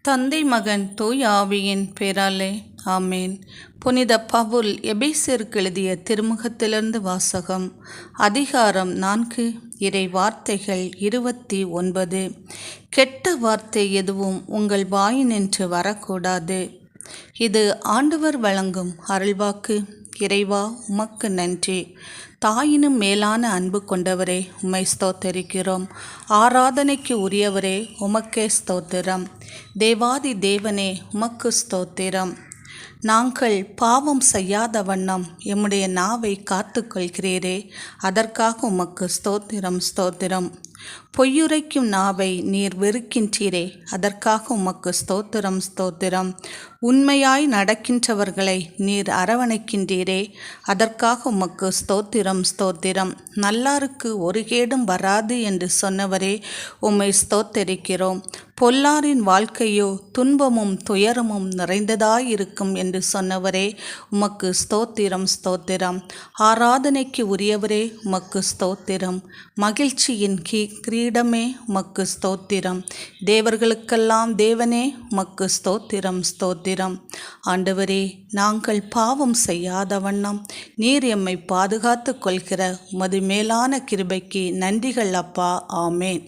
தந்தை மகன் தூய் ஆவியின் பேராலே ஆமேன். புனித பவுல் எபேசியருக்கு எழுதிய திருமுகத்திலிருந்து வாசகம். அதிகாரம் 4, இறை வார்த்தைகள் 29. கெட்ட வார்த்தை எதுவும் உங்கள் வாயினின்று வரக்கூடாது. இது ஆண்டவர் வழங்கும் அருள்வாக்கு. இறைவா, உமக்கு நன்றி. தாயினும் மேலான அன்பு கொண்டவரே, உம்மை ஸ்தோத்தரிக்கிறோம். ஆராதனைக்கு உரியவரே, உமக்கே ஸ்தோத்திரம். தேவாதி தேவனே, உமக்கு ஸ்தோத்திரம். நாங்கள் பாவம் செய்யாத வண்ணம் எம்முடைய நாவை காத்து கொள்கிறீரே, அதற்காக உமக்கு ஸ்தோத்திரம் ஸ்தோத்திரம். பொய்யுரைக்கும் நாவை நீர் வெறுக்கின்றீரே, அதற்காக உமக்கு ஸ்தோத்திரம் ஸ்தோத்திரம். உண்மையாய் நடக்கின்றவர்களை நீர் அரவணைக்கின்றீரே, அதற்காக உமக்கு ஸ்தோத்திரம் ஸ்தோத்திரம். நல்லாருக்கு ஒரு கேடும் வராது என்று சொன்னவரே, உம்மை ஸ்தோத்தரிக்கிறோம். பொல்லாரின் வாழ்க்கையோ துன்பமும் துயரமும் நிறைந்ததாயிருக்கும் என்று சொன்னவரே, உமக்கு ஸ்தோத்திரம் ஸ்தோத்திரம். ஆராதனைக்கு உரியவரே, உமக்கு ஸ்தோத்திரம். மகிழ்ச்சியின் கிரீடமே, உமக்கு ஸ்தோத்திரம். தேவர்களுக்கெல்லாம் தேவனே, உமக்கு ஸ்தோத்திரம் ஸ்தோத்திரம். ஆண்டவரே, நாங்கள் பாவம் செய்யாத வண்ணம் நீர் எம்மை பாதுகாத்து கொள்கிற உமது மேலான கிருபைக்கு நன்றிகள் அப்பா. ஆமேன்.